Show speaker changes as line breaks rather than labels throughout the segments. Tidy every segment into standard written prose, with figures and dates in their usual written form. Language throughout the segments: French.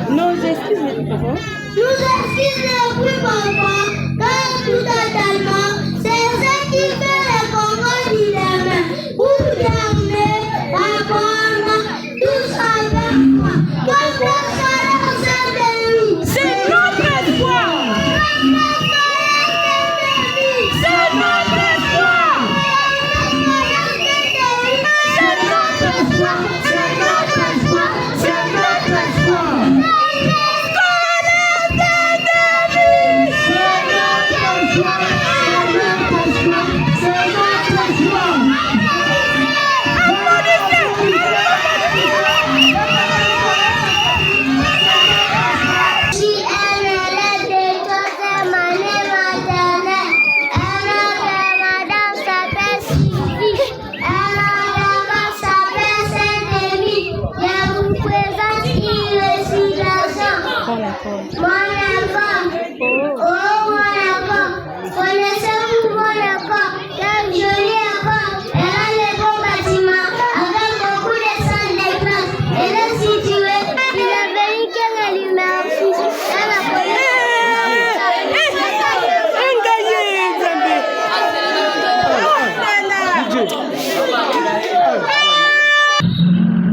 Nos excuses, papa.
Nous excuses, oui, papa, car tout totalement, c'est ce qui fait le Congo dilemme. Pour garder la bonne, tous avec moi. Comme personne s'est béni.
C'est notre espoir. C'est notre espoir. C'est notre espoir. C'est notre espoir. C'est notre espoir.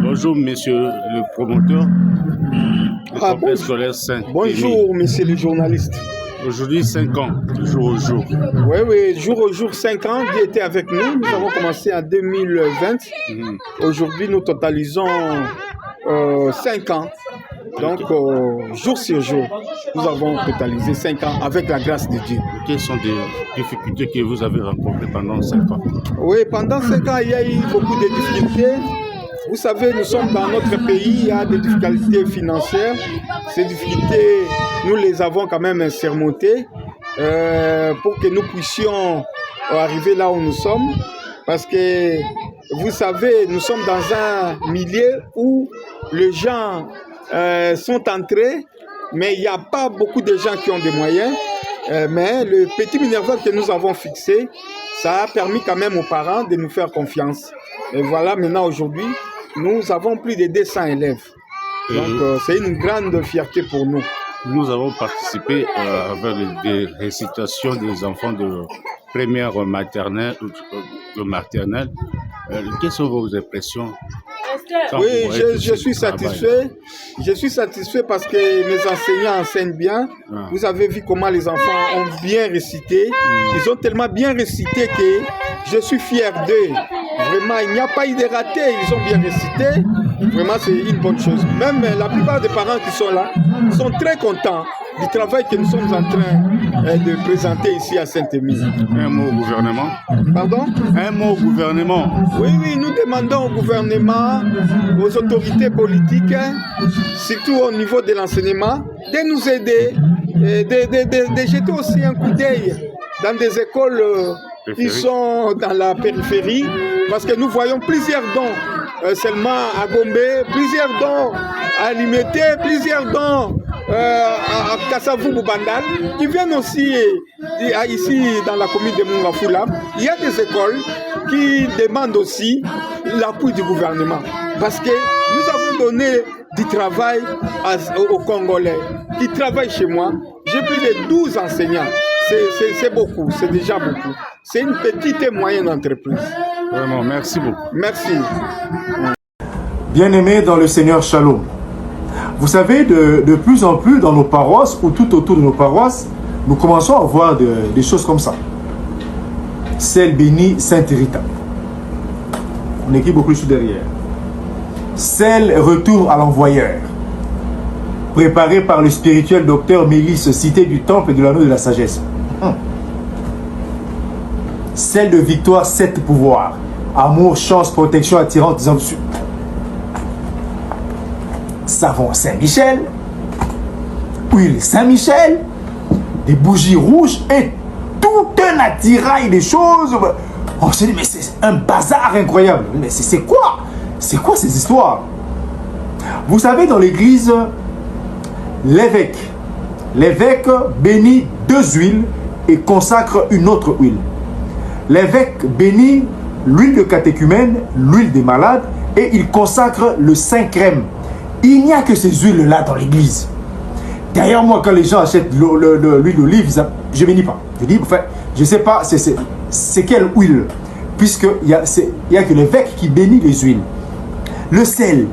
Bonjour, monsieur le promoteur.
Bonjour,
Scolaire Saint.
Bonjour, monsieur le journaliste.
Aujourd'hui, 5 ans, jour au jour.
Oui, jour au jour, 5 ans qui étaient avec nous. Nous avons commencé en 2020. Aujourd'hui, nous totalisons 5 ans. Donc, jour sur jour, nous avons totalisé 5 ans avec la grâce de Dieu.
Quelles sont les difficultés que vous avez rencontrées pendant 5 ans?
Oui, pendant 5 ans, il y a eu beaucoup de difficultés. Vous savez, nous sommes dans notre pays, il y a des difficultés financières. Ces difficultés, nous les avons quand même surmontées pour que nous puissions arriver là où nous sommes. Parce que, vous savez, nous sommes dans un milieu où les gens sont entrés, mais il n'y a pas beaucoup de gens qui ont des moyens. Mais le petit minerval que nous avons fixé, ça a permis quand même aux parents de nous faire confiance. Et voilà, maintenant, aujourd'hui, nous avons plus de 200 élèves. Donc, c'est une grande fierté pour nous.
Nous avons participé avec les récitations des enfants de première maternelle, de maternelle. Quelles sont vos impressions?
Oui, je suis satisfait. Je suis satisfait parce que mes enseignants enseignent bien. Vous avez vu comment les enfants ont bien récité. Ils ont tellement bien récité que je suis fier d'eux. Vraiment, il n'y a pas eu de raté. Ils ont bien récité. Vraiment, c'est une bonne chose. Même la plupart des parents qui sont là sont très contents du travail que nous sommes en train de présenter ici à Saint-Émile.
Un mot au gouvernement.
Pardon?
Un mot au gouvernement.
Oui, nous demandons au gouvernement, aux autorités politiques, surtout au niveau de l'enseignement, de nous aider, de jeter aussi un coup d'œil dans des écoles qui sont dans la périphérie, parce que nous voyons plusieurs dons seulement à Gombe, plusieurs dons à Limete, plusieurs dons à Kassavou-Boubandal, qui viennent aussi ici dans la commune de Mungafula. Il y a des écoles qui demandent aussi l'appui du gouvernement, parce que nous avons donné du travail aux Congolais qui travaillent chez moi. J'ai plus de 12 enseignants. C'est beaucoup, c'est déjà beaucoup. C'est une petite et moyenne entreprise.
Vraiment, merci beaucoup.
Merci.
Bien-aimés dans le Seigneur, Shalom. Vous savez, de plus en plus dans nos paroisses ou tout autour de nos paroisses, nous commençons à voir des choses comme ça. Celle bénie Sainte Rita. On écrit beaucoup sur derrière. Celle retour à l'envoyeur. Préparée par le spirituel docteur Mélis, cité du temple et de l'anneau de la sagesse. Celle de victoire, 7 pouvoirs. Amour, chance, protection, attirante, savon Saint-Michel, huile Saint-Michel, des bougies rouges et tout un attirail de choses. On se dit, mais c'est un bazar incroyable. Mais c'est quoi? C'est quoi ces histoires? Vous savez, dans l'église, l'évêque bénit 2 huiles et consacre une autre huile. L'évêque bénit l'huile de catéchumène, l'huile des malades, et il consacre le Saint Crème. Il n'y a que ces huiles-là dans l'église. D'ailleurs, moi, quand les gens achètent l'huile d'olive, je ne bénis pas. Je dis, enfin, je ne sais pas c'est quelle huile, puisqu'il n'y a que l'évêque qui bénit les huiles. Le sel.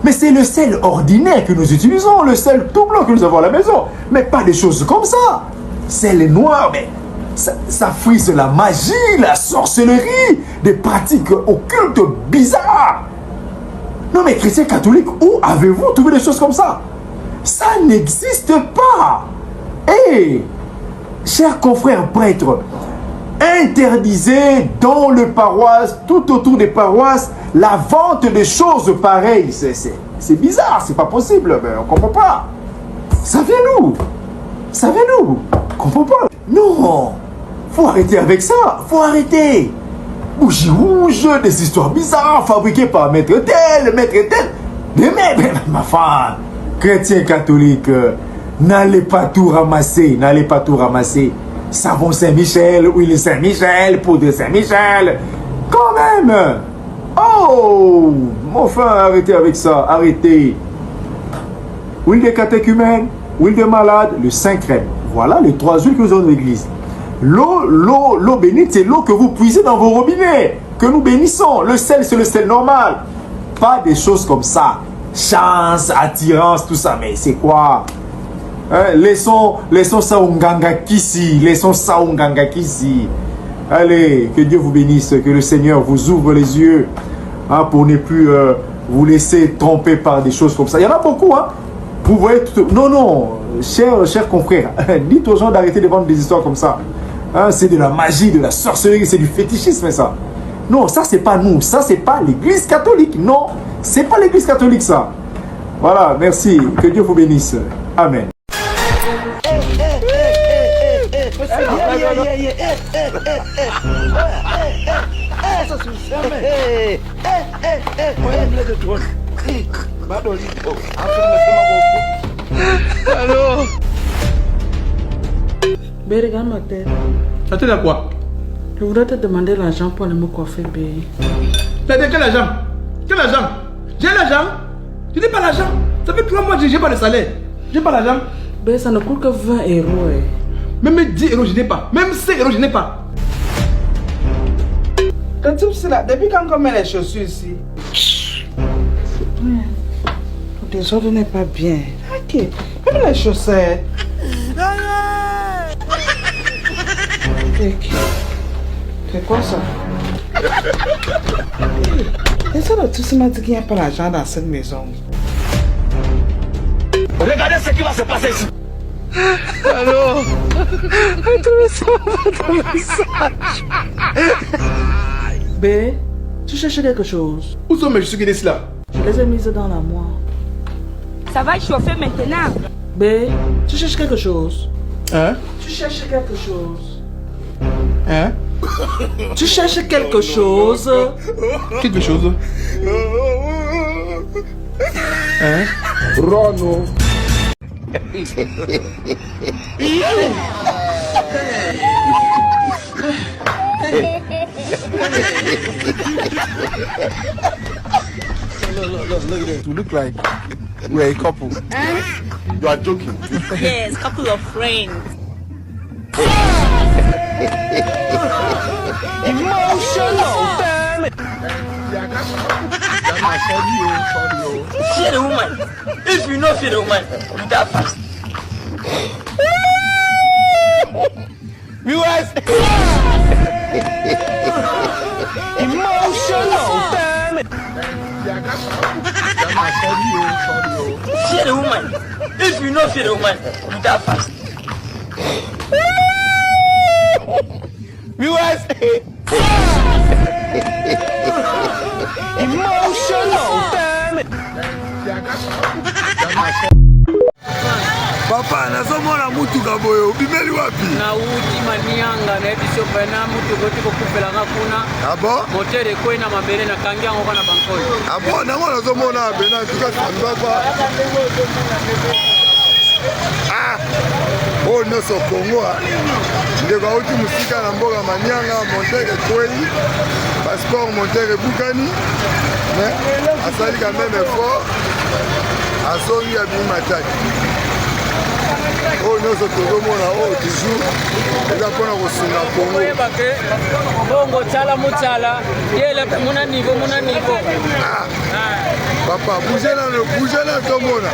Mais c'est le sel ordinaire que nous utilisons, le sel tout blanc que nous avons à la maison. Mais pas des choses comme ça. Sel noir, mais ça frise la magie, la sorcellerie, des pratiques occultes bizarres. Non mais chrétiens catholiques, où avez-vous trouvé des choses comme ça? Ça n'existe pas. Et chers confrères prêtres, interdisez dans le paroisse, tout autour des paroisses, la vente de choses pareilles. C'est bizarre, c'est pas possible, mais on comprend pas. Ça vient d'où? Ça vient d'où? On comprend pas. Non, faut arrêter avec ça, faut arrêter. Bougie rouge, des histoires bizarres fabriquées par maître tel. Mais ma femme, chrétien catholique, n'allez pas tout ramasser, n'allez pas tout ramasser. Savon Saint-Michel, huile Saint-Michel, poudre Saint-Michel. Quand même. Oh, enfin, arrêtez avec ça, arrêtez. Huile de catéchumène, huile de malade, le Saint Crème. Voilà les 3 huiles que nous avons dans l'église. L'eau bénite, c'est l'eau que vous puisez dans vos robinets, que nous bénissons. Le sel, c'est le sel normal. Pas des choses comme ça. Chance, attirance, tout ça. Mais c'est quoi? Laissons ça au Nganga Kisi. Laissons ça au Nganga Kisi. Allez, que Dieu vous bénisse, que le Seigneur vous ouvre les yeux pour ne plus vous laisser tromper par des choses comme ça. Il y en a beaucoup, hein. Vous voyez tout... Non, chers confrères, dites aux gens d'arrêter de vendre des histoires comme ça. C'est de la magie, de la sorcellerie, c'est du fétichisme, ça. Non, ça, c'est pas nous. Ça, c'est pas l'église catholique. Non, c'est pas l'église catholique, ça. Voilà, merci. Que Dieu vous bénisse. Amen.
Allô?
Bé, regarde ma tête.
Ça te dit quoi?
Je voudrais te demander l'argent pour aller me coiffer, Bé.
T'as dit quel argent? Quel argent? J'ai l'argent? Tu n'as pas l'argent? Ça fait 3 mois que j'ai pas de salaire. J'ai pas l'argent.
Bé, ça ne coûte que 20 €.
Même 10 € je n'ai pas. Même 5 € je n'ai pas.
Quand tu sais là, depuis quand on met les chaussures ici? Le désordre n'est pas bien. Ok, même les chaussettes. C'est quoi ça? Et ça, tout ça m'a dit qu'il n'y a pas l'argent dans cette maison.
Regardez ce qui va se passer ici.
Allô?
Bé, tu cherches quelque chose?
Où sont mes chaussures qui sont là?
Je les ai mises dans la moire.
Ça va chauffer maintenant.
Bé, tu cherches quelque chose?
Hein?
Tu cherches quelque chose?
Hein?
Tu cherches quelque chose?
Quelque chose? Hein? Rono. Look at it. You look like we're a couple. You are joking.
Yes, couple of friends. Emotional, damn it. Fear the woman. If you know fear the woman, you die fast.
Viewers.
Emotional, damn it. Fear the woman. If you know fear the woman, you die fast.
Viewers.
Emotional, damn it.
Papa, nazomona mutuka boye obimeli wapi?
Na uti manianga na ebiso pena mutu goti ko kupelanga kuna.
Abo?
Motere ko na mabere na kangi yango kana bankoi.
Abo nango nazomona bena tuka sambaba. Oh noso Kongo. Ndeko uti musika na mboga manianga motere kwei.
Sport Monteur Boukani, mais asali quand même effort, asongi ya bimataki. Oh non, c'est tout le monde là-haut, toujours. Il a pas de Congo.
Bongo, tchala, mouchala. Il est mon niveau, mon niveau.
Papa, bougez là, tout le monde.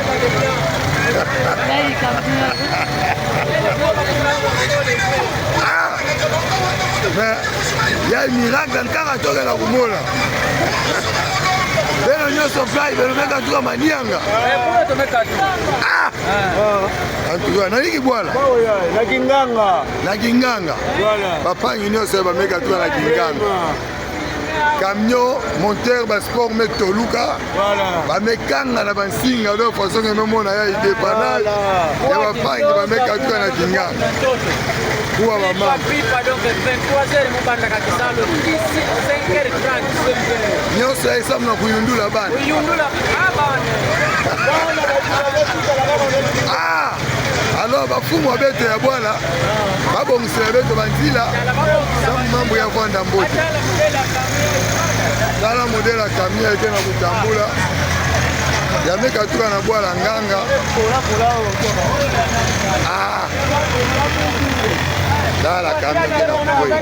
Mais il y a un miracle encore à toi là, Kumona. Beno nyoso fly, beno meka tuka manianga. Antuka nani kibwala?
Na Kinganga.
Na Kinganga.
Voilà.
Papa nyoso ba meka tuka na Kinganga. Camion monteur ba sport met toluka.
Voilà.
Ba mekanga na bansinga do façon que même on a eu des panales. Ya ba pangi ba meka tuka na Kinganga. Kwa mama.
Donc 23h mubanda kakisalo 5h30.
Nyoso esamu na kuyundula bana.
Kuyundula abana.
Alors bafumu wa beto ya bwana babongisela beto banzila samu mambo ya kwanda mbote tala modele ya kamia eke na kutambula yameka tuka na bwala nganga tala kamia eke na kukwei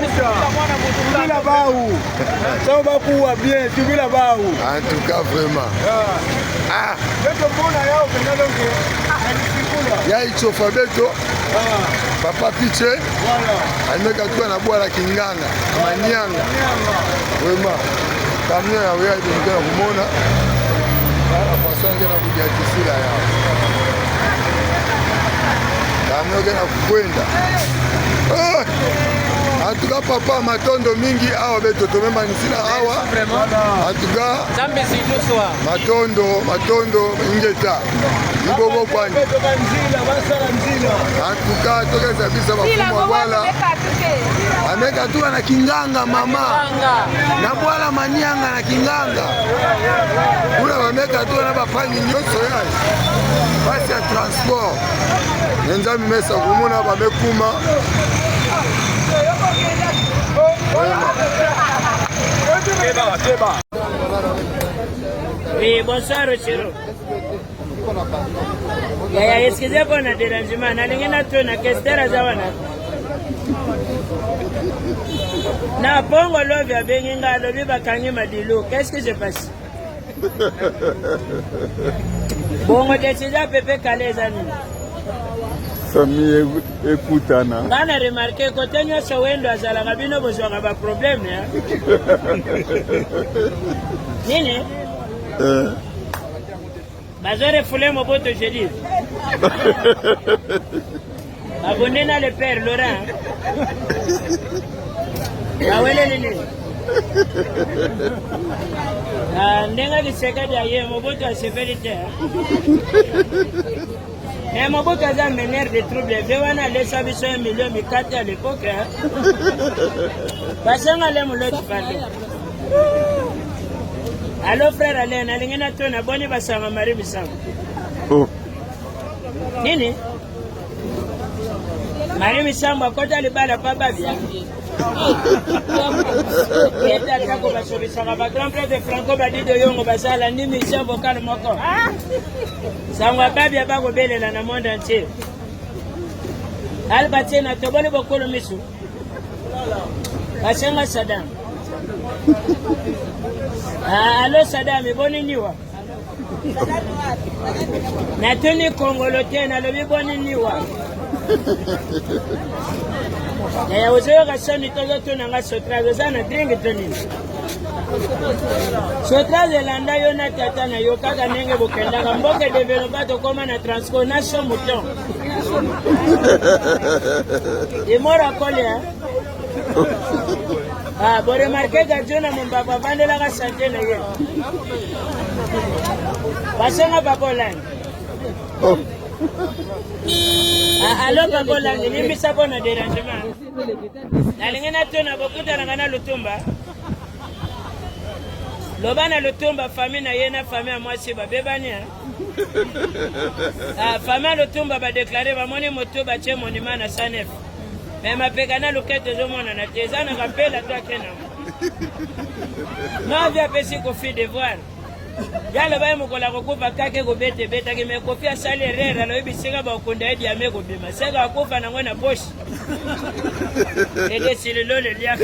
Tubila baou. Ça va pouvoir bien, tubila baou.
en tout cas vraiment ya ichofa beto papa piche alimeka tuka na bwala kinganga manyanga vraiment kamio ya weya idomikana kumona ala façon ngena kujatisila yao kamio ngena kukwenda en tout cas papa matondo mingi awa beto tomemanisila awa en tout cas matondo ingeta ibobo kwani en tout cas tokeza bisa bafumu bwala ameka tuka na Kinganga mama na bwala manyanga na Kinganga kuna bameka tuka na bapangi nyonso yayo basi ya transport nenzami mesa kumona bamekuma
Oui, bonsoir Chiro. Excusez pour le dérangement. Nalingina tu na kestera zawana. Na bongo love ya benginga lobi bakangi madilu. Qu'est-ce qui se passe? Bongo décida Pepe Kalezani.
Famille écoutana.
On a remarqué que quand on se wendo azala kabino besoin de problème ya. Nini? Bazore foulé mon pote je dis. Abonnez na le père Laurent. Awele nini? Ndenga kiseka dia ye mon pote a sévérité. Mais mon beau cas mener des troubles. Je vais aller sur 1 million de 4 à l'époque. Parce qu'on allait me l'autre parler. Allô frère Alain, alingena tona boni basanga mari bisanga.
Oh.
Nini? Mari bisanga kota libala papa bien. Eta tako basobisanga ba grand frère de Franco Badido yongo basala ni mission vocal moko. Sangwa babi abako belela na monde entier. Albati na tobole bokolo misu. Basenga Saddam. Allo Saddam iboni niwa. Na tuni Kongolo tena lobi boni niwa. Ya uzeyo kasoni tozo tuna nga sotrazo sana drink toni. Sotrazo landa yo na tata na yo kaka nenge bokenda kamboke developa to koma na transformation mouton. Et mora kolia. Bon remarquez que Dieu n'a mon papa vendre la santé na ye. Pasanga papolang. Allo papolang ni misa bona dérangement. Nalingena tona bokuta ngana lutumba. Lobana lutumba famille na yena famille mwasi babebania. Famille lutumba ba déclarer ba moni moto ba che monima na sanef. Mais ma pegana lokete zo mona na tezana kapela to akena. Non, viens pesi Kofi devoir. Yalo ba mukola kokufa kake ko bete ke me Kofi asale rera lo bisinga ba konda edi ame ko bima. Sega akufa na ngona poshi. Ede sililo le liafe.